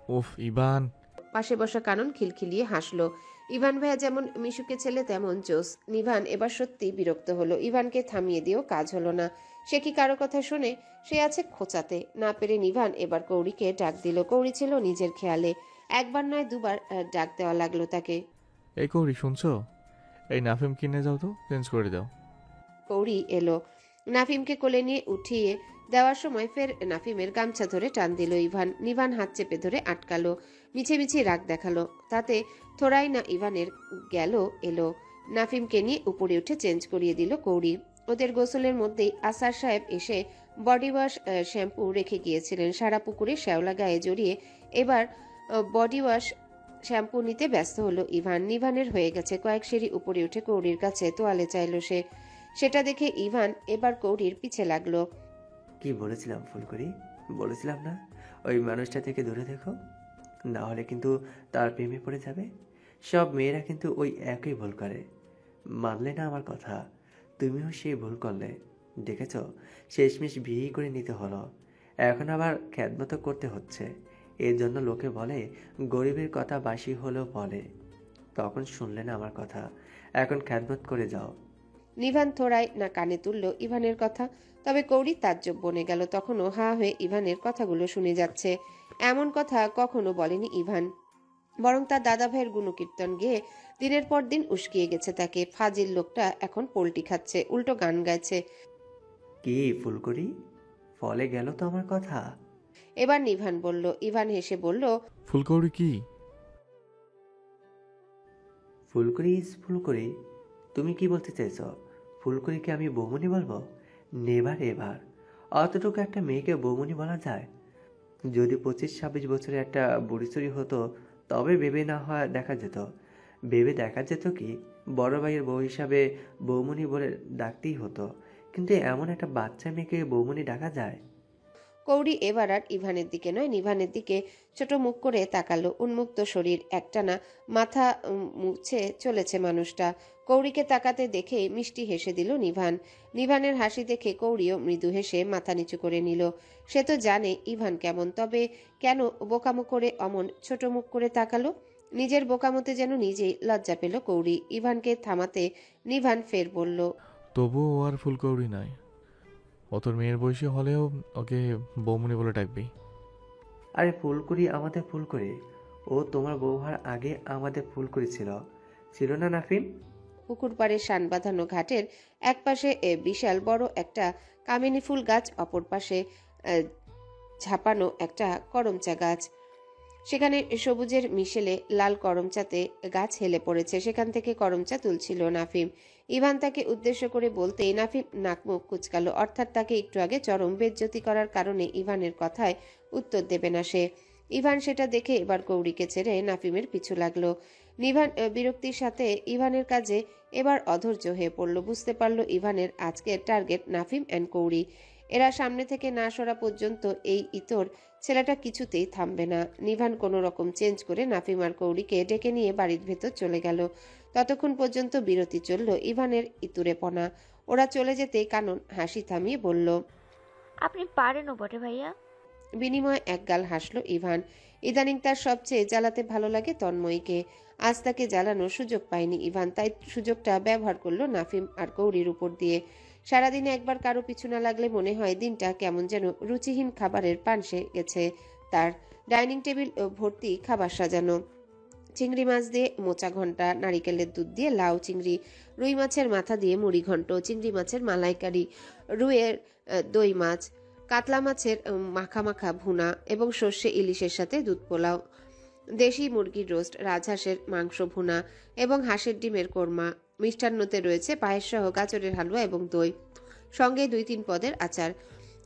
উফ ইভান। পাশে বসা কানন খিলখিলিয়ে হাসলো। ইভান ভাইয়া যেমন মিশুকে ছেলে তেমন জোস। নিভান এবার সত্যি বিরক্ত হলো। ইভানকে থামিয়ে দিয়েও কাজ হলো না। সে কি কারো কথা শোনে? সে আছে খোঁচাতে। না পেরে নিভান এবার কৌরিকে ডাক দিল। কৌরি ছিল নিজের খেয়ালে। একবার নয় দুবার ডাক দেওয়া লাগলো তাকে। এই কৌরি শুনছো? এই নাফিম কিনে যাও তো, চেঞ্জ করে দাও। কৌরি এলো। নাফিমকে কোলে নিয়ে উঠিয়ে দেওয়ার সময় ফের নাফিমের গামছা ধরে টান দিল ইভান। নিভান হাত চেপে ধরে আটকালো। মিছে মিছে রাগ দেখালো। তাতে থোড়াই না ইভানের গেল এলো। নাফিমকে নিয়ে উপরে উঠে চেঞ্জ করিয়ে দিল কৌরি। ওদের গোসলের মধ্যেই আসার সাহেব এসে বডি ওয়াশ শ্যাম্পু রেখে গিয়েছিলেন সারা পুকুরে শ্যাওলা গায়ে জড়িয়ে। এবার বডি ওয়াশ শ্যাম্পু নিতে ব্যস্ত হলো ইভান। নিভানের হয়ে গেছে। কয়েক সিঁড়ি উপরে উঠে কৌরির কাছে তোয়ালে চাইল সে। সেটা দেখে ইভান এবার কৌরির পিছে লাগলো। কি বলেছিলাম ফুলকড়ি? বলেছিলাম না ওই মানুষটা থেকে দূরে দেখো, না হলে কিন্তু তার প্রেমে পড়ে যাবে। সব মেয়েরা কিন্তু ওই একই ভুল করে। মানলে না আমার কথা? তুমিও সেই ভুল করলে। দেখেছ, শেষমেশ বিয়ে করে নিতে হলো। এখন আবার খ্যাতমত করতে হচ্ছে। এর জন্য লোকে বলে গরিবের কথা বাসি হলেও বলে। তখন শুনলে না আমার কথা। এখন খ্যাতমত করে যাও। নিভান থোড়াই না কানে তুলল ইভানের কথা। তবে কৌরি তাজ্জব বনে গেল। তখনও হা হয়ে ইভানের কথাগুলো শুনে যাচ্ছে। এমন কথা কখনো বলেনি ইভান। বরং তার দাদা ভাইয়ের গুণকীর্তন গেয়ে দিনের পর দিন উস্কিয়ে গেছে তাকে। ফাজিল লোকটা এখন পোল্টি খাচ্ছে, উল্টো গান গাইছে। কি ফুলকড়ি, ফলে গেল তো আমার কথা? এবার নিভান বলল। ইভান হেসে বলল, ফুলকৌরি কি? ফুলকড়ি ইজ ফুলকড়ি। তুমি কি বলতে চাইছ? ফুলকড়িকে আমি বৌমনি বলবো? Never ever. অতটুকু একটা মেয়েকে বৌমনি বলা যায়? যদি 25-26 বছরের একটা বুড়িচুরি হতো তবে ভেবে না হয় দেখা যেত। ভেবে দেখা যেত কি বড় ভাইয়ের বউ হিসাবে বৌমনি বলে ডাকতেই হতো। কিন্তু এমন একটা বাচ্চা মেয়েকে বৌমনি ডাকা যায়? কৌরি এবার আর ইভানের দিকে নয় নিভানের দিকে ছোট মুখ করে তাকালো। উন্মুক্ত শরীর, একটানা মাথা মুছে চলেছে মানুষটা। কৌরিকে তাকাতে দেখে মিষ্টি হেসে দিল নিভান। নিভানের হাসি দেখে কৌরিও মৃদু হেসে মাথা নিচু করে নিল। সে তো জানে ইভান কেমন, তবে কেন বোকামো করে অমন ছোট মুখ করে তাকালো? নিজের বোকামোতে যেন নিজেই লজ্জা পেল কৌরি। ইভানকে থামাতে নিভান ফের বলল, তবুও ও আর ফুলকৌরি নয়। ও তোর মেয়ের বয়সী হলেও ওকে বৌমনি বলে ডাকবি। আরে ফুলকড়ি আমাদের ফুলকড়ি। ও তোমার বউ হওয়ার আগে আমাদের ফুলকড়ি ছিল। ছিল না নাফিন? পুকুর পাড়ে শান বাঁধানো ঘাটের একপাশে বিশাল বড় একটা কামিনী ফুল গাছ, অপর পাশে ঝাপানো একটা করমচা গাছ। সেখানে সবুজের মিশেলে লাল করমচাতে গাছ হেলে পড়েছে। সেখান থেকে করমচা তুলছিল নাফিম। ইভান তাকে উদ্দেশ্য করে বলতেই নাফিম নাকমুখ কুচকালো। অর্থাৎ তাকে একটু আগে চরম বেজ্জতি করার কারণে ইভানের কথায় উত্তর দেবে না সে। ইভান সেটা দেখে এবার কৌরিকে ছেড়ে নাফিমের পিছু লাগলো। নিভান বিরক্তির সাথে ইভানের কাজে এবার অধৈর্য হয়ে পড়ল। বুঝতে পারল ইভানের আজকের টার্গেট নাফিম অ্যান্ড কৌরি। এরা সামনে থেকে না সরা পর্যন্ত এই ইতর ছেলেটা কিছুতেই থামবে না। নিভান কোনো রকম চেঞ্জ করে নাফিম আর কৌরিকে ডেকে নিয়ে বাড়ির ভেতর চলে গেল। ততক্ষণ পর্যন্ত বিরতি চলল ইভানের ইতুরেপনা। ওরা চলে যেতেই কানন হাসি থামিয়ে বলল, আপনি পারেনও বটে ভাইয়া। বিনিময়ে একগাল হাসল ইভান। ইদানিং তার সবচেয়ে জ্বালাতে ভালো লাগে তন্ময়ীকে। আজ তাকে জ্বালানোর সুযোগ পায়নি ইভান, তাই সুযোগটা ব্যবহার করলো নাফিম আর কৌরির উপর দিয়ে। সারাদিনে একবার কারো পিছু না লাগলে মনে হয় দিনটা কেমন যেন রুচিহীন খাবারের পানসে গেছে তার। ডাইনিং টেবিল ভর্তি খাবার সাজানো। চিংড়ি মাছ দিয়ে মোচা ঘন্টা, নারিকেলের দুধ দিয়ে লাউ চিংড়ি, রুই মাছের মাথা দিয়ে মুড়ি ঘন্ট, চিংড়ি মাছের মালাইকারি, রুইয়ের দই মাছ, কাতলা মাছের মাখা মাখা ভুনা এবং সর্ষে ইলিশের সাথে দুধ পোলাও, দেশি মুরগির রোস্ট, রাজহাঁসের মাংস ভুনা এবং হাঁসের ডিমের কোরমা। মিষ্টান্নতে রয়েছে পায়েস সহ গাজরের হালুয়া এবং দই, সঙ্গে 2-3 পদের আচার।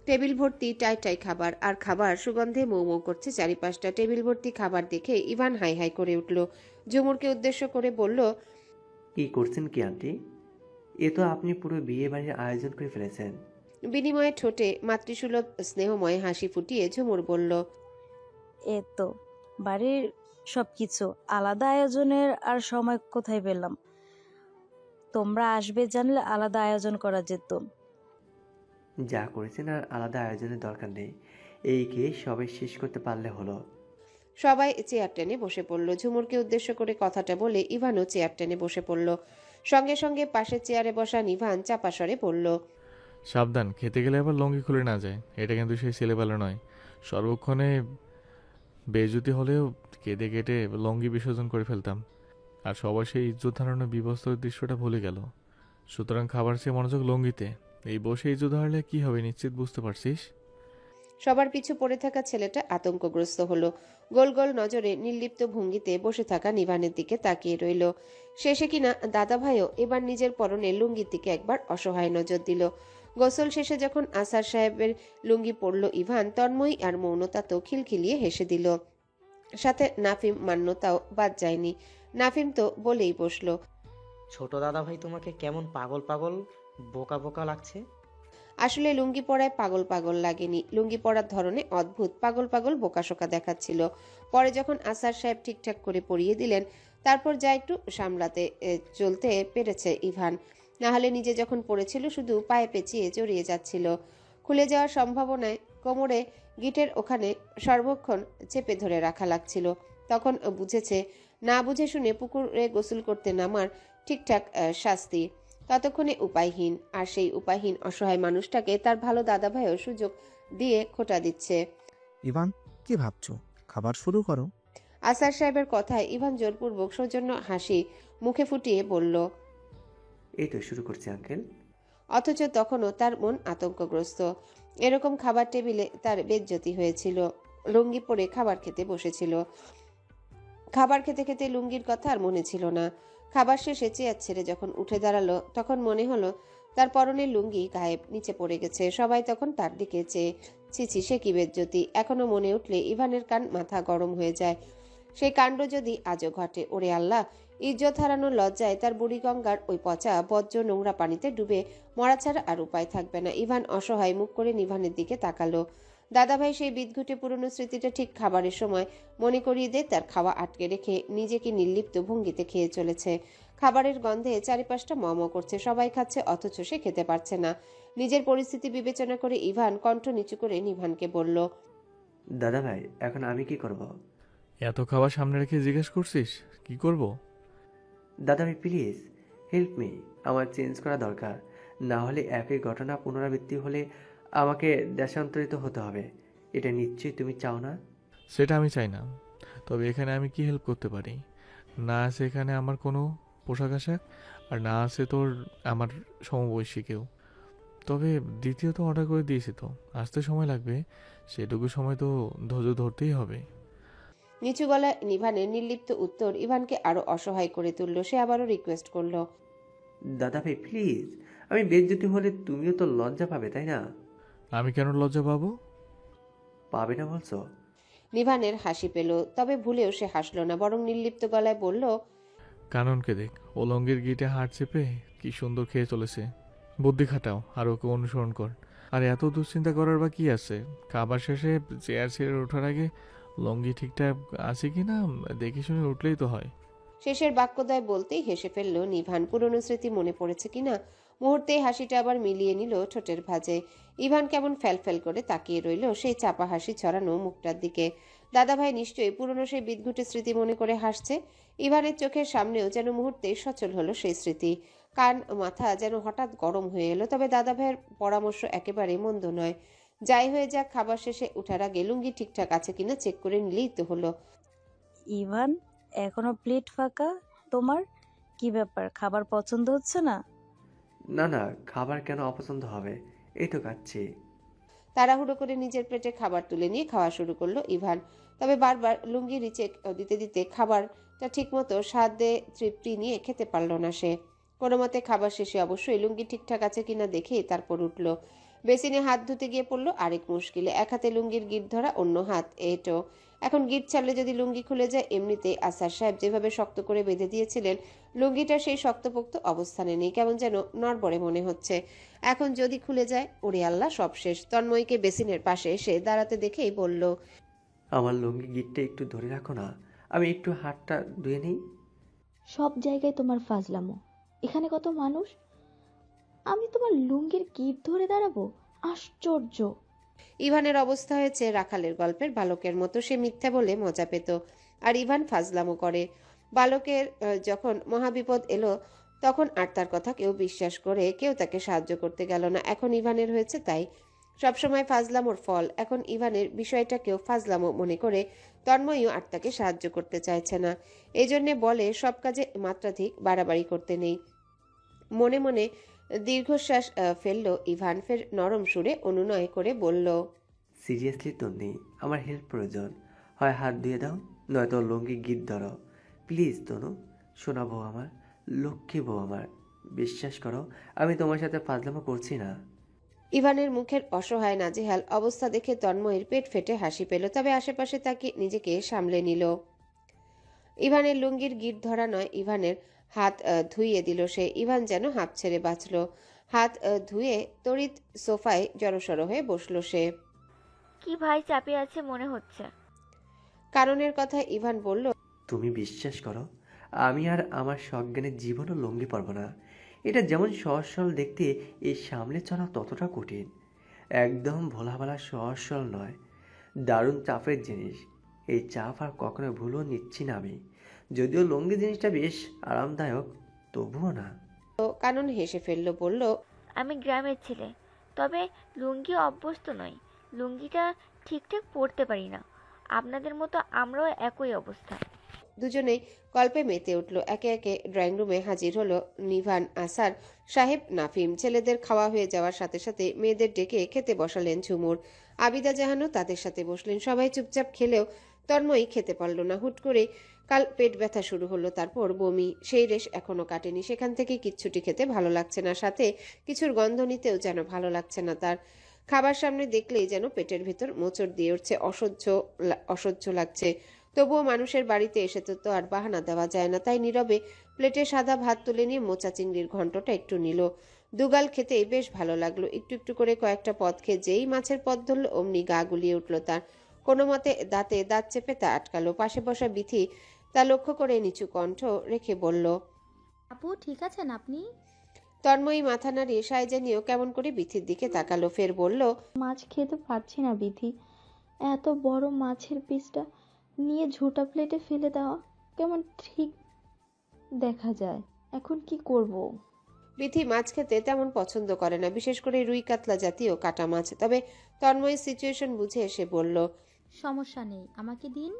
টেবিল ভর্তি টাই টাই খাবার, আর খাবার সুগন্ধে মৌ মৌ করছে চারিপাশটা। টেবিল ভর্তি খাবার দেখে ইভান হাই হাই করে উঠল। ঝুমুরকে উদ্দেশ্য করে বলল, কি করছেন কি আন্টি? এ তো আপনি পুরো বিয়ে বাড়ির আয়োজন করে ফেলেছেন। বিনিময়ে ঠোঁটে মাতৃসুলভ স্নেহময় হাসি ফুটিয়ে ঝুমুর বলল, এ তো বাড়ির সবকিছু আলাদা আয়োজনের আর সময় কোথায় পেলাম? তোমরা আসবে জানলে আলাদা আয়োজন করা যেত। যা করেছেন আর আলাদা আয়োজনের দরকার নেই। এই খেয়ে সবাই শেষ করতে পারলে হলো। সবাই চেয়ার টেনে বসে পড়ল। ঝুমুরকে উদ্দেশ্য করে কথাটা বলে ইভানও চেয়ার টেনে বসে পড়ল। সঙ্গে সঙ্গে পাশের চেয়ারে বসা নিভান চাপা স্বরে বলল, সাবধান, খেতে গেলে আবার লঙ্গি খুলে না যায়। এটা কিন্তু সেই ছেলেবেলা নয়। সর্বক্ষণে বেইজ্জতি হলেও কেঁদে কেটে লঙ্গি বিসর্জন করে ফেলতাম। আর সবার সেই ইজ্জত হারানোর বিবস্ত্র দৃশ্যটা ভুলে গেল। সুতরাং খাবার চেয়ে মনোযোগ লঙ্গিতে। এই বসে ইজ্জত হারলে কি হবে নিশ্চিত বুঝতে পারছিস? সবার পিছু পড়ে থাকা ছেলেটা আতঙ্কগ্রস্ত হলো। গোল গোল নজরে নির্লিপ্ত ভঙ্গিতে বসে থাকা নিভানের দিকে তাকিয়ে রইল। শেষে কিনা দাদা ভাইও এবার নিজের পরনে লুঙ্গির দিকে একবার অসহায় নজর দিল। গোসল শেষে যখন আসার সাহেবের লুঙ্গি পরল ইভান, তন্ময়ী আর মৌনতা তো খিলখিলিয়ে হেসে দিল। সাথে নাফিম মান্যতাও বাদ যায়নি। নাফিম তো বলেই বসলো, ছোট দাদা ভাই তোমাকে কেমন পাগল পাগল বোকা বোকা লাগছে। আসলে লুঙ্গি পরায় পাগল পাগল লাগেনি, লুঙ্গি পরার ধরনে অদ্ভুত পাগল পাগল বোকাশোকা দেখাচ্ছিল। পরে যখন আসার সাহেব ঠিকঠাক করে পরিয়ে দিলেন, তারপর যা একটু সামলাতে চলতে পেরেছে ইভান। না হলে নিজে যখন পড়েছিল শুধু পায়ে পেঁচিয়ে জড়িয়ে যাচ্ছিল। খুলে যাওয়ার সম্ভাবনায় কোমরে গিটের ওখানে সর্বক্ষণ চেপে ধরে রাখা লাগছিল। তখন বুঝেছে না বুঝে শুনে পুকুরে গোসল করতে নামার ঠিকঠাক শাস্তি। ততক্ষণে উপায়হীন, আর সেই উপায়হীন অসহায় মানুষটাকে তার ভালো দাদাভাইও সুযোগ দিয়ে খোঁটা দিচ্ছে। ইভান, কি ভাবছো? খাবার শুরু করো। আসার সাহেবের কথায় ইভান জোরপূর্বক সৌজন্য হাসি মুখে ফুটিয়ে বলল, এই তো শুরু করছি আঙ্কেল। অথচ তখনও তার মন আতঙ্কগ্রস্ত। এরকম খাবার টেবিলে তার বেজ্জতি হয়েছিল। লুঙ্গি পরে খাবার খেতে বসেছিল। খাবার খেতে খেতে লুঙ্গির কথা আর মনে ছিল না। খাবার শেষে চেয়ার ছেড়ে যখন উঠে দাঁড়ালো, তখন মনে হলো তার পরনের লুঙ্গি গায়েব, নিচে পড়ে গেছে। সবাই তখন তার দিকে চেয়ে, ছিছি সে কি বেজ্জতি। এখনো মনে উঠলে ইভানের কান মাথা গরম হয়ে যায়। সেই কাণ্ড যদি আজও ঘটে, ওরে আল্লাহ! ইজ্জত হারানোর লজ্জায় তার বুড়িগঙ্গার ওই পচা বজ্র নোংরা পানিতে ডুবে মরা ছাড়া আর উপায় থাকবে না। ইভান অসহায় মুখ করে নিভানের দিকে তাকালো। দাদাভাই সেই বিদঘুটে পুরনো স্মৃতিটা ঠিক খাবারের সময় মনে করিয়ে দিয়ে তার খাওয়া আটকে রেখে নিজেকে নির্লিপ্ত ভঙ্গিতে খেয়ে চলেছে। খাবারের গন্ধে চারিপাশটা মম করছে। সবাই খাচ্ছে, অথচ সে খেতে পারছে না। নিজের পরিস্থিতি বিবেচনা করে ইভান কণ্ঠ নিচু করে নিভানকে বলল, দাদা ভাই, এখন আমি কি করব? এত খাবার সামনে রেখে জিজ্ঞেস করছিস কি করব? দাদা ভাই প্লিজ হেল্প মি, আমার চেঞ্জ করা দরকার। না হলে একই ঘটনা পুনরাবৃত্তি হলে আমাকে দেশান্তরিত হতে হবে। এটা নিশ্চয়ই তুমি চাও না। সেটা আমি চাই না। তবে এখানে আমি কি হেল্প করতে পারি? না আছে এখানে আমার কোনো পোশাক আশাক, আর না আছে তোর আমার সমবয়সী কেউ। তবে দ্বিতীয়ত অর্ডার করে দিয়েছি তো, আসতে সময় লাগবে। সেটুকু সময় তো ধৈর্য ধরতেই হবে। নিচু গলায় নিভানের নির্লিপ্ত উত্তর ইভানকে আরো অসহায় করে তুলল। সে আবারও রিকোয়েস্ট করলো, দাদা ভাই প্লিজ, আমি বেজ্জতি হলে তুমিও তো লজ্জা পাবে, তাই না? আমি কেন লজ্জা পাবো? পাবে না বলছো? নিভানের হাসি পেল, তবে ভুলেও সে হাসলো না, বরং নির্লিপ্ত গলায় বলল, কাননকে দেখ, ও লঙ্গির গিটে হাড় চেপে কি সুন্দর খেয়ে চলেছে। বুদ্ধি খাটাও আর ওকে অনুসরণ কর। আর এত দুশ্চিন্তা করার বা কি আছে? খাবার শেষে চেয়ার ছেড়ে ওঠার আগে লঙ্গি ঠিকঠাক আছে কি না দেখে শুনে উঠলেই তো হয়। শেষের বাক্যদয় বলতেই হেসে ফেলল নিভান। পুরনো স্মৃতি মনে পড়েছে কিনা মুহূর্তেই হাসিটা আবার মিলিয়ে নিল ঠোঁটের ভাঁজে। ইভান কেমন ফ্যালফ্যাল করে তাকিয়ে রইল সেই চাপা হাসি ছড়ানো মুখটার দিকে। দাদাভাই নিশ্চয়ই পুরনো সেই বিদঘুটে স্মৃতি মনে করে হাসছে। ইভানের চোখের সামনেও যেন মুহূর্তে সচল হলো সেই স্মৃতি। কান মাথা যেন হঠাৎ গরম হয়ে এলো। তবে দাদাভাইয়ের পরামর্শ একেবারে মন্দ নয়। যাই হয়ে যাক, খাবার শেষে উঠার আগে লুঙ্গি ঠিকঠাক আছে কিনা চেক করে নিলেই তো হলো। ইভান, এখনো প্লেট ফাঁকা তোমার? কি ব্যাপার, খাবার পছন্দ হচ্ছে না? না না, খাবার কেন অপছন্দ হবে? এই তো খাচ্ছি। তাড়াহুড়ো করে নিজের প্লেটে খাবার তুলে নিয়ে খাওয়া শুরু করলো ইভান। তবে বারবার লুঙ্গি নিচে দিতে দিতে খাবারটা ঠিকমতো স্বাদে তৃপ্তি নিয়ে খেতে পারল না সে। কোনো মতে খাবার শেষে অবশ্যই লুঙ্গি ঠিকঠাক আছে কিনা দেখে তারপর উঠল। বেসিনে হাত ধুতে গিয়ে পড়লো আরেক মুশকিলে। এক হাতে লুঙ্গির গিট ধরা, অন্য হাত এঁটো। এখন গিট ছাড়লে যদি লুঙ্গি খুলে যায়, এমনিতে আসার সাহেব যেভাবে শক্ত করে বেঁধে দিয়েছিলেন, লুঙ্গিটা সেই শক্তপোক্ত অবস্থানে নেই, কেমন যেন নড়বড়ে মনে হচ্ছে। এখন যদি খুলে যায়, ওরে আল্লাহ, সব শেষ। তন্ময়কে বেসিনের পাশে এসে দাঁড়াতে দেখেই বলল, আমার লুঙ্গি গিটটা একটু ধরে রাখো না, আমি একটু হাতটা ধুয়ে নিই। সব জায়গায় তোমার ফাজলামো, এখানে কত মানুষ, আমি তোমার লুঙ্গির গিট ধরে দাঁড়াবো? আশ্চর্য! ইভানের অবস্থা হয়েছে রাখালের গল্পের বালকের মতো। সে মিথ্যা বলে মজা পেত, আর ইভান ফাজলামো করে। বালকের যখন মহাবিপদ এলো তখন আর তার কথা কেউ বিশ্বাস করে কেউ তাকে সাহায্য করতে গেল না। এখন ইভানের হয়েছে তাই। সবসময় ফাজলামোর ফল। এখন ইভানের বিষয়টাকেও ফাজলামো মনে করে তন্ময়ও আর তাকে সাহায্য করতে চাইছে না। এই জন্যে বলে সব কাজে মাত্রাধিক বাড়াবাড়ি করতে নেই। মনে মনে দীর্ঘশ্বাস ফেলল ইভান। ফের নরম সুরে অনুনয় করে বলল, সিরিয়াসলি তন্নি, আমার হেল্প প্রয়োজন। হয় হাত ধুয়ে দাও, নয়তো লুঙ্গি গিট ধরো। প্লিজ তনু, শোনা বউ আমার, লক্ষ্মী বউ আমার, বিশ্বাস করো আমি তোমার সাথে ফাজলামো করছি না। ইভানের মুখের অসহায় নাজেহাল অবস্থা দেখে তন্ময়ের পেট ফেটে হাসি পেল, তবে আশেপাশে তাকে নিজেকে সামলে নিল। ইভানের লুঙ্গির গিট ধরা নয়, ইভানের হাত ধুইয়ে দিল সে। ইভান যেন হাঁপ ছেড়ে বাঁচল। হাত ধুয়ে তড়িৎ সোফায় জড়সড় হয়ে বসল সে। কি ভাই চাপে আছে মনে হচ্ছে। কারণের কথা ইভান বলল, তুমি বিশ্বাস করো আমি আর আমার সজ্ঞানের জীবনও লুঙ্গি পরব না। এটা যেমন সহজ সরল দেখতে, এই সামলে চলা ততটা কঠিন। একদম ভোলাভালা সহজ সরল নয়, দারুণ চাপের জিনিস। এই চাপ আর কখনো ভুলও নিচ্ছি না আমি। যদিও লুঙ্গি জিনিসটা বেশ আরামদায়ক, তবুও না। কানন হেসে ফেলল, বলল, আমি গ্রামের ছেলে, তবে লুঙ্গি অভ্যস্ত নই। লুঙ্গিটা ঠিকঠাক পরতে পারি না। আপনাদের মতো আমরাও একই অবস্থা। দুজনেই গল্পে মেতে উঠল। একে একে ড্রয়িং রুমে হাজির হলো নিভান, আসার, সাহেব, নাফিম। ছেলেদের খাওয়া হয়ে যাওয়ার সাথে সাথে মেয়েদের ডেকে খেতে বসালেন ঝুমুর। আবিদা জাহানও তাদের সাথে বসলেন। সবাই চুপচাপ খেলেও তন্ময়ী খেতে পারল না। হুট করে কাল পেট ব্যথা শুরু হলো, তারপর বমি। সেই রেশ এখনো কাটেনি। সেখান থেকে কিচ্ছুটি খেতে ভালো লাগছে না, সাথে কিছুর গন্ধ নিতেও যেন ভালো লাগছে না তার। খাবার সামনে দেখলেই যেন পেটের ভিতর মোচড় দিয়ে উঠছে, অসহ্য লাগছে। তবুও মানুষের বাড়িতে এসে তো আর বাহানা দেওয়া যায় না, তাই নীরবে প্লেটে সাদা ভাত তুলে নিয়ে মোচা চিংড়ির ঘন্টটা একটু নিল। দুগাল খেতেই বেশ ভালো লাগলো। একটু একটু করে কয়েকটা পদ খেয়ে যেই মাছের পদ ধরল অমনি গা গুলিয়ে উঠল তার। কোনো মতে দাঁতে দাঁত চেপে তা আটকালো। পাশে বসা বিথি তা লক্ষ্য করে নিচু কণ্ঠ রেখে বলল, আপু ঠিক আছেন আপনি? তন্ময়ী মাথা নাড়িয়ে সাইজানিও কেমন করে বিথির দিকে তাকালো। ফের বলল, মাছ খেতে পারছি না বিধি। এত বড় মাছের পিসটা নিয়ে ঝোটা প্লেটে ফেলে দেওয়া কেমন ঠিক দেখা যায়। এখন কি করব? বিথি মাছ খেতে তেমন পছন্দ করে না, বিশেষ করে রুই কাতলা জাতীয় কাটা মাছ। তবে তন্ময়ের সিচুয়েশন বুঝে এসে বলল, সমস্যা নেই, আমাকে দিন।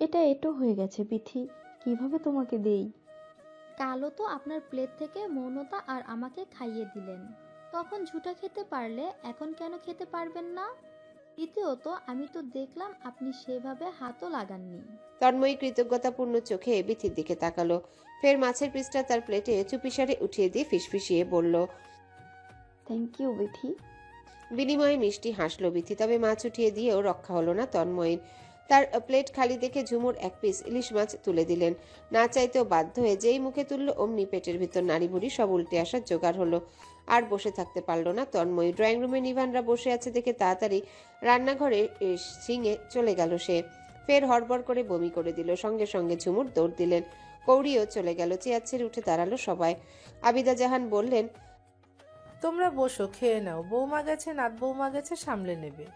এটা এটো হয়ে গেছে বিথি, কিভাবে তোমাকে দেই? কালও তো আপনার প্লেট থেকে মৌনতা আর আমাকে খাইয়ে দিলেন, তখন ঝুটা খেতে পারলে এখন কেন খেতে পারবেন না? দ্বিতীয়ত আমি তো দেখলাম আপনি সেভাবে হাতও লাগাননি। তন্ময়ী কৃতজ্ঞতাপূর্ণ চোখে বিথির দিকে তাকালো। ফের মাছের পিসটা তার প্লেটে চুপিসারে উঠিয়ে দিয়ে ফিসফিসিয়ে বলল, থ্যাংক ইউ বিথি। বিনিময়ে মিষ্টি হাসলো বিথি। তবে মাছ উঠিয়ে দিয়েও রক্ষা হলো না তন্ময়ীর। তার প্লেট খালি দেখে ঝুমুর এক পিস ইলিশ মাছ তুলে দিলেন। না চাইতেও বাধ্য হয়ে যেই মুখে তুলল অমনি পেটের ভিতর নাড়িভুড়ি সব উল্টে আসার জোগাড় হলো। আর বসে থাকতে পারল না তন্ময়ী। ড্রয়িং রুমে নিভানরা বসে আছে দেখে তাড়াতাড়ি রান্নাঘরে সিঙে চলে গেল সে। ফের হড়বড় করে বমি করে দিল। সঙ্গে সঙ্গে ঝুমুর দৌড় দিলেন। কৌড়িও চলে গেল। চেয়ার ছেড়ে উঠে দাঁড়ালো সবাই। আবিদা জাহান বললেন, তোমরা বসো, খেয়ে নাও। বৌমা গেছে, নাত বৌমা গেছে, সামলে নেবে।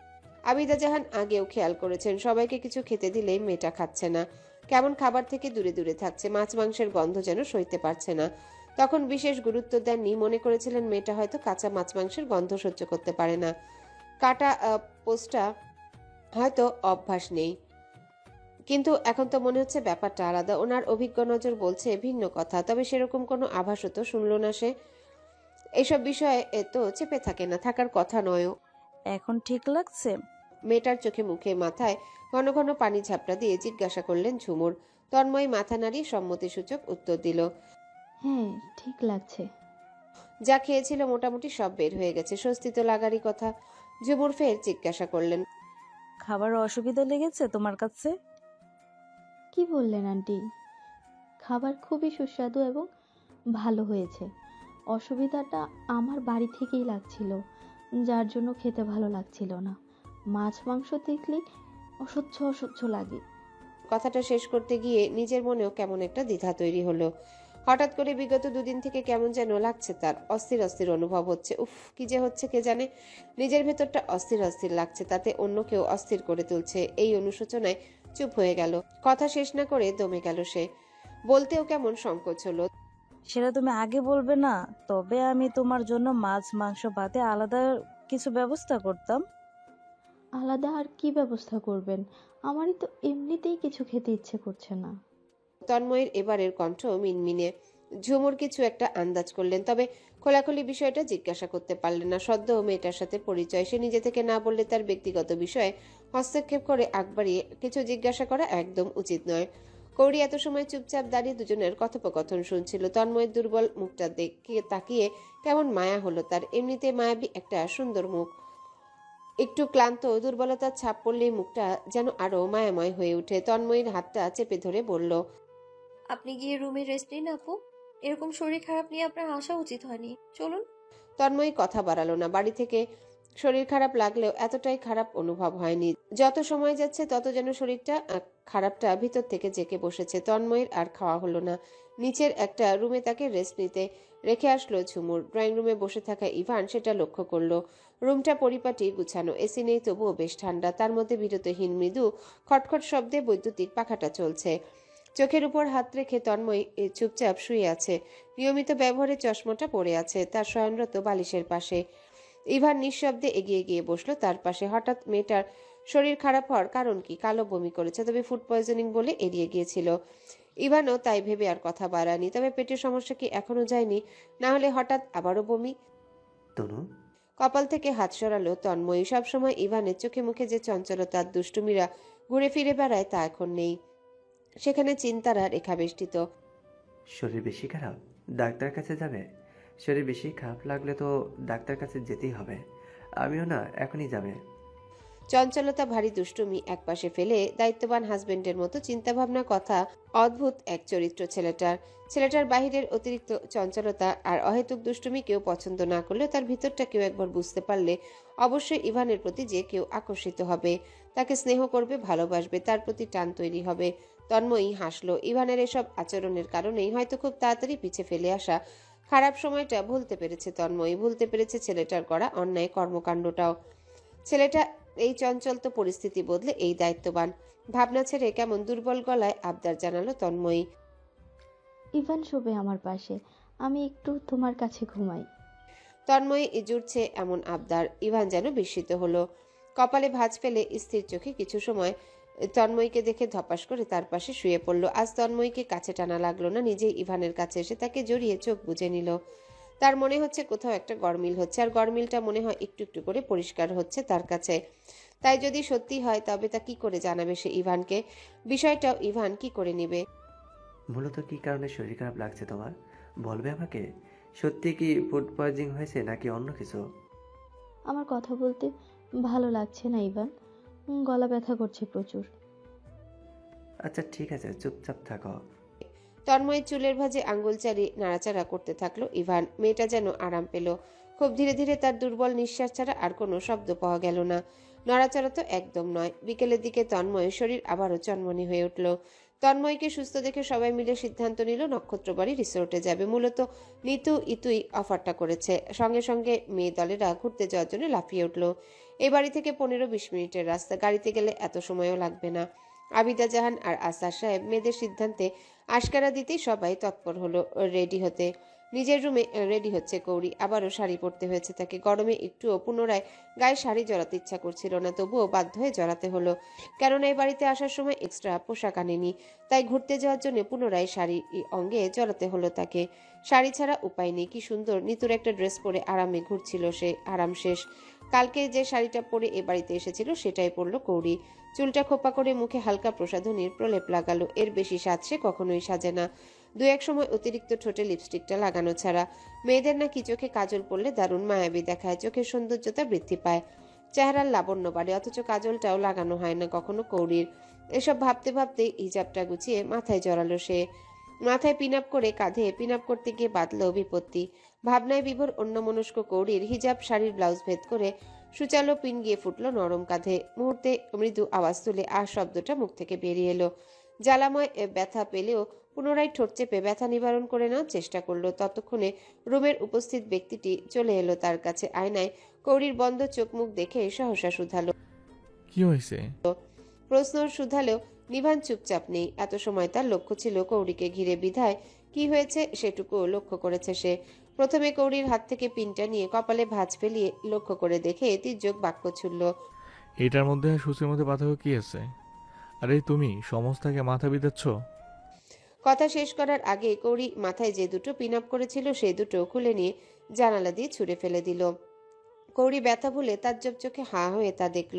আবিদা জাহান আগেও খেয়াল করেছেন সবাইকে কিছু খেতে দিলেই মেয়েটা খাচ্ছে না, কেমন খাবার থেকে দূরে দূরে থাকছে, মাছ মাংসের গন্ধ যেন সইতে পারছে না। তখন বিশেষ গুরুত্ব দেননি, মনে করেছিলেন মেয়েটা হয়তো কাঁচা মাছ মাংসের গন্ধ সহ্য করতে পারে না, কাটা পোস্টটা হয়তো অভ্যাস নেই। কিন্তু এখন তো মনে হচ্ছে ব্যাপারটা আলাদা। ওনার অভিজ্ঞ নজর বলছে ভিন্ন কথা, তবে সেরকম কোনো আভাসও তো শুনল না সে। এসব বিষয়ে তো চেপে থাকে না, থাকার কথা নয়ও। এখন ঠিক লাগছে? মেয়েটার চোখে মুখে মাথায় ঘন ঘন পানি ঝাপটা দিয়ে জিজ্ঞাসা করলেন ঝুমুর। তন্ময় মাথা নাড়িয়ে সম্মতিসূচক উত্তর দিল, হ্যাঁ ঠিক লাগছে। যা খেয়েছিল মোটামুটি সব বের হয়ে গেছে, স্বস্তি তো লাগারই কথা। ঝুমুর ফের জিজ্ঞাসা করলেন, খাবার অসুবিধা লেগেছে তোমার কাছে? কি বললেন আন্টি? খাবার খুবই সুস্বাদু এবং ভালো হয়েছে। অসুবিধাটা আমার বাড়ি থেকেই লাগছিল, যার জন্য খেতে ভালো লাগছিল না। মাছ মাংস দেখলেই অসহ্য অসহ্য লাগে। কথাটা শেষ করতে গিয়ে নিজের মনেও কেমন একটা দ্বিধা তৈরি হলো। হঠাৎ করে বিগত দুদিন থেকে কেমন যেন লাগছে তার, অস্থির অস্থির অনুভব হচ্ছে। উফ, কি যে হচ্ছে কে জানে। নিজের ভেতরটা অস্থির অস্থির লাগছে, তাতে অন্য কেউ অস্থির করে তুলছে। এই অনুশোচনায় চুপ হয়ে গেল। কথা শেষ না করে দমে গেল সে। বলতেও কেমন সংকোচ হলো। সেটা তুমি আগে বলবে না? তবে আমি তোমার জন্য মাছ মাংস বাদে আলাদা কিছু ব্যবস্থা করতাম। আলাদা আর কি ব্যবস্থা করবেন? আমারই তো এমনিতেই কিছু খেতে ইচ্ছে করছে না। তন্ময়ের এবারের কণ্ঠ মিনমিনে। ঝুমুর কিছু একটা আন্দাজ করলেন, তবে খোলাখুলি বিষয়টা জিজ্ঞাসা করতে পারলেন না। সদ্য মেয়েটার সাথে পরিচয়, সে নিজে থেকে না বললে তার ব্যক্তিগত বিষয়ে হস্তক্ষেপ করে আগ বাড়িয়ে কিছু জিজ্ঞাসা করা একদম উচিত নয়। কৌরি এত সময় চুপচাপ দাঁড়িয়ে দুজনের কথোপকথন শুনছিল। তন্ময়ের দুর্বল মুখটা দেখে তাকিয়ে কেমন মায়া হলো তার। এমনিতে মায়াবী একটা সুন্দর মুখ, একটু ক্লান্ত, দুর্বলতার ছাপ পড়লেই মুখটা যেন আরো মায়াময় হয়ে ওঠে। তন্ময়ীর হাতটা চেপে ধরে বলল, আপনি গিয়ে রুমে রেস্ট নিন আপু। এরকম শরীর খারাপ নিয়ে আপনার আসা উচিত হয়নি, চলুন। তন্ময়ী কথা বাড়ালো না। বাড়ি থেকে শরীর খারাপ লাগলেও এতটাই খারাপ অনুভব হয়নি। যত সময় যাচ্ছে তত যেন শরীরটা খারাপটা ভিতর থেকে জেঁকে বসেছে। তন্ময়ের আর খাওয়া হলো না। নিচের একটা রুমে তাকে রেস্ট নিতে রেখে আসলো ঝুমুর। ড্রয়িং রুমে বসে থাকা ইভান সেটা লক্ষ্য করলো। রুমটা পরিপাটি গুছানো, এসি নেই তবুও বেশ ঠান্ডা। তার মধ্যে বিরতহীন মৃদু খটখট শব্দে বৈদ্যুতিক পাখাটা চলছে। চোখের উপর হাত রেখে তন্ময় চুপচাপ শুয়ে আছে। নিয়মিত ব্যবহারে চশমাটা পড়ে আছে তার শয়নরত বালিশের পাশে। ইভান নিঃশব্দে এগিয়ে গিয়ে বসলো তার পাশে। হঠাৎ মেয়েটার শরীর খারাপ হওয়ার কারণ কি? কালো বমি করেছে, তবে ফুড পয়জনিং বলে এড়িয়ে গিয়েছিল। ইভানও তাই ভেবে আর কথা বাড়ায়নি। তবে পেটের সমস্যা কি এখনো যায়নি? না হলে হঠাৎ আবারও বমি? তনু, কপাল থেকে হাত সরালো তন্ময়ী। সবসময় ইভানের চোখে মুখে যে চঞ্চলতার দুষ্টুমিরা ঘুরে ফিরে বেড়ায় তা এখন নেই। সেখানে চিন্তারা রেখাবেষ্টিত। শরীর বেশি খারাপ? ডাক্তার কাছে যাবে? শরীর বেশি খারাপ লাগলে তো ডাক্তার কাছে যেতেই হবে। আমিও না, এখনই যাবে। চঞ্চলতা ভারী দুষ্টুমি একপাশে ফেলে দায়িত্ববান হাজবেন্ডের মতো চিন্তাভাবনা, কথা অদ্ভুত এক চরিত্র ছেলেটার বাহিরের অতিরিক্ত চঞ্চলতা আর অহেতুক দুষ্টুমি কেউ পছন্দ না করলেও তার ভিতরটা কেউ একবার বুঝতে পারলে অবশ্যই ইভানের প্রতি যে কেউ আকর্ষিত হবে, তাকে স্নেহ করবে, ভালোবাসবে, তার প্রতি টান তৈরি হবে। তন্ময়ী হাসলো। ইভানের এসব আচরণের কারণেই হয়তো খুব তাড়াতাড়ি পিছে ফেলে আসা খারাপ সময়টা ভুলতে পেরেছে তন্ময়ী, ভুলতে পেরেছে ছেলেটার করা অন্যায় কর্মকাণ্ডটাও। ছেলেটা এই চঞ্চল তো পরিস্থিতি বদলে এই দায়িত্ববান। ভাবনা ছেড়ে কেমন দুর্বল গলায় আবদার জানালো তন্ময়ী। ইভান শোবে আমার পাশে, আমি একটু তোমার কাছে ঘুমাই। তন্ময়ী জুড়ছে এমন আবদার। ইভান যেন বিস্মিত হলো। কপালে ভাঁজ ফেলে স্থির চোখে কিছু সময় তন্ময়ীকে দেখে ধপাস করে তার পাশে শুয়ে পড়ল। আজ তন্ময়ীকে কাছে টানা লাগলো না, নিজেই ইভানের কাছে এসে তাকে জড়িয়ে চোখ বুজে নিল। তার মনে হচ্ছে কোথাও একটা গরমিল হচ্ছে, আর গরমিলটা মনে হয় একটু একটু করে পরিষ্কার হচ্ছে তার কাছে। তাই যদি সত্যি হয় তবে তা কি করে জানাবে সে ইভানকে? বিষয়টাও ইভান কি করে নিবে? মূলত কি কারণে শরীর খারাপ লাগছে তোমার, বলবে আমাকে? সত্যি কি ফুড পয়জনিং হয়েছে নাকি অন্য কিছু? আমার কথা বলতে ভালো লাগছে না ইভান, গলা ব্যথা করছে প্রচুর। আচ্ছা ঠিক আছে, চুপচাপ থাকো। তন্ময়ের চুলের ভাঁজে আঙ্গুল চালিয়ে নাড়াচাড়া করতে থাকলো ইভান। মেয়েটা যেন আরাম পেল। খুব ধীরে ধীরে তার দুর্বল নিঃশ্বাস ছাড়া আর কোনো শব্দ পাওয়া গেল না। নড়াচড়া তো একদম নয়। বিকেলের দিকে তন্ময়ের শরীর আবারও চনমনে হয়ে উঠল। তন্ময়কে সুস্থ দেখে সবাই মিলে সিদ্ধান্ত নিল নক্ষত্রবাড়ি রিসোর্টে যাবে। মূলত নিতু ইতুই অফারটা করেছে। সঙ্গে সঙ্গে মেয়ে দলেরা ঘুরতে যাওয়ার জন্য লাফিয়ে উঠল। এই বাড়ি থেকে 15-20 মিনিটের রাস্তা, গাড়িতে গেলে এত সময়ও লাগবে না। আবিদা জাহান আর আসার সাহেব মেয়েদের সিদ্ধান্তে আশকারা দিতেই সবাই তৎপর হলো রেডি হতে। নিজের রুমে রেডি হচ্ছে কৌরি। আবারও শাড়ি পরতে হয়েছে তাকে। গরমে একটুও পুনরায় গায়ে শাড়ি জড়াতে ইচ্ছা করছিল না, তবুও বাধ্য হয়ে জড়াতে হলো। কেননা এই বাড়িতে আসার সময় এক্সট্রা পোশাক আনেনি, তাই ঘুরতে যাওয়ার জন্য পুনরায় শাড়ি অঙ্গে জড়াতে হলো তাকে। শাড়ি ছাড়া উপায় নেই। কি সুন্দর নিতুর একটা ড্রেস পরে আরামে ঘুরছিল সে। আরাম শেষ। কালকে যে শাড়িটা পরে এ বাড়িতে এসেছিল সেটাই পরলো কৌরি। চুলটা খোপা করে মুখে হালকা প্রসাধনীর প্রলেপ লাগালো। এর বেশি সাজ সে কখনোই সাজে না, দু এক সময় অতিরিক্ত ঠোঁটে লিপস্টিকটা লাগানো ছাড়া। মেয়েদের নাকি চোখে কাজল পরলে দারুণ মায়াবী দেখায়, চোখের সৌন্দর্যতা বৃদ্ধি পায়, চেহারার লাবণ্য বাড়ে। অথচ কাজলটাও লাগানো হয় না কখনো কৌরির। এসব ভাবতে ভাবতে হিজাবটা গুছিয়ে মাথায় জড়ালো সে। মাথায় পিন আপ করে কাঁধে পিন আপ করতে গিয়ে বাঁধল বিপত্তি। ভাবনায় বিভোর অন্যমনস্ক কৌরির হিজাব শাড়ির ব্লাউজ ভেদ করে সুচালো পিন গিয়ে ফুটলো নরম কাঁধে। মুহূর্তে মৃদু আওয়াজ তুলে আহ শব্দটা মুখ থেকে বেরিয়ে এলো। জ্বালাময় ব্যথা পেলেও পুনরায় ঠোঁট চেপে ব্যথা নিবারণ করে নেওয়ার চেষ্টা করলো। ততক্ষণে রুমের উপস্থিত ব্যক্তিটি চলে এলো তার কাছে। আয়নায় কৌরির বন্ধ চোখ মুখ দেখে সহসা শুধালো। কি হয়েছে? প্রশ্ন শুধালেও নিভান চুপচাপ নেই। এত সময় তার লক্ষ্য ছিল কৌরিকে ঘিরে, বিধায় কি হয়েছে সেটুকুও লক্ষ্য করেছে সে। প্রথমে কৌরির হাত থেকে পিনটা নিয়ে কপালে ভাঁজ ফেলিয়ে লক্ষ্য করে দেখে তির্যক বাক্য ছুড়ল। এটার মধ্যে আর সুচের মধ্যে পার্থক্য কি আছে? আরে তুমি সমস্তাকে মাথা বিঁধাচ্ছ। কথা শেষ করার আগে কৌরি মাথায় যে দুটো পিন আপ করেছিল সেই দুটো খুলে নিয়ে জানালা দিয়ে ছুঁড়ে ফেলে দিল। কৌরি ব্যথা ভুলে তাজ্জব চোখে হাঁ হয়ে তা দেখল।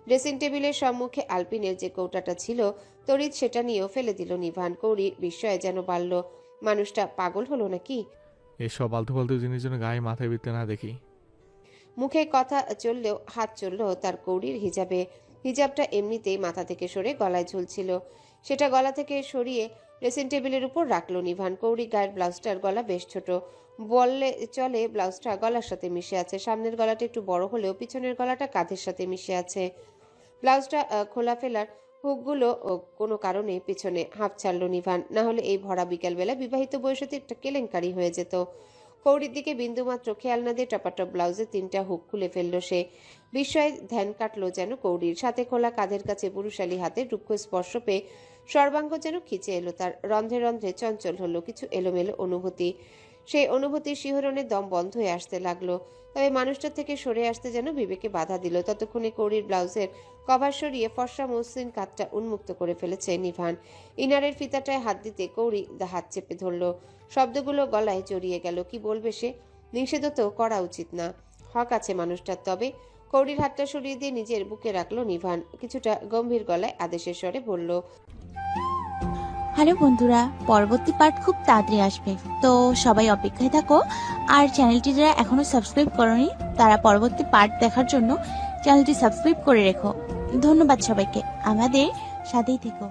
ড্রেসিং টেবিলের সম্মুখে আলপিনের যে কৌটাটা ছিল তড়িৎ সেটা নিয়েও ফেলে দিল নিভান। কৌরির বিস্ময়ে যেন বাড়ল। মানুষটা পাগল হলো নাকি? এসব আলতু ফালতু জিনিস যেন গায়ে মাথায় বিঁধতে না দেখি। মুখে কথা চললেও হাত চলল তার কৌরির হিজাবে। হিজাবটা এমনিতেই মাথা থেকে সরে গলায় ঝুলছিল। সেটা গলা থেকে সরিয়ে ড্রেসিং টেবিলের উপর রাখলো নিভান। কৌরি গায়ের ব্লাউজটার গলা বেশ ছোট, বললে চলে। ব্লাউজটা গলার সাথে মিশে আছে। সামনের গলাটা একটু বড় হলেও পিছনের গলাটা কাঁধের সাথে মিশে আছে। ব্লাউজটা খোলা ফেলার হুকগুলো কোনো কারণে পিছনে হাঁপ ছাড়লো নিভান। না হলে এই ভরা বিকালবেলা বিবাহিত বয়সে একটা কেলেঙ্কারি হয়ে যেত। কৌরির দিকে বিন্দুমাত্র খেয়াল না দিয়ে টপাটপ ব্লাউজের 3টা হুক খুলে ফেললো সে। বিস্ময়ে ধ্যান কাটলো যেন কৌরির। সাথে খোলা কাঁধের কাছে পুরুষালী হাতে রুক্ষ স্পর্শ পেয়ে সর্বাঙ্গ যেন খিচে এলো তার। রন্ধ্রে রন্ধ্রে চঞ্চল হলো কিছু এলোমেলো অনুভূতি। সেই অনুভূতির শিহরণে দম বন্ধ হয়ে আসতে লাগলো। তবে মানুষটা থেকে সরে আসতে যেন বিবেকে বাধা দিল। ততক্ষণে কৌরির ব্লাউজের কভার সরিয়ে ফর্সা মসৃণ কাঁধটা উন্মুক্ত করে ফেলেছে নিভান। ইনারের ফিতাটায় হাত দিতে কৌরি হাত চেপে ধরল। শব্দগুলো গলায় জড়িয়ে গেল। কি বলবে সে? নিষেধ তো করা উচিত না, হক আছে মানুষটার। তবে কৌরির হাতটা সরিয়ে দিয়ে নিজের বুকে রাখলো নিভান। কিছুটা গম্ভীর গলায় আদেশের স্বরে বলল, হ্যালো বন্ধুরা, পরবর্তী পার্ট খুব তাড়াতাড়ি আসবে, তো সবাই অপেক্ষায় থাকো। আর চ্যানেলটি যারা এখনো সাবস্ক্রাইব করনি তারা পরবর্তী পার্ট দেখার জন্য চ্যানেলটি সাবস্ক্রাইব করে রেখো। ধন্যবাদ সবাইকে, আমাদের সাথেই থেকো।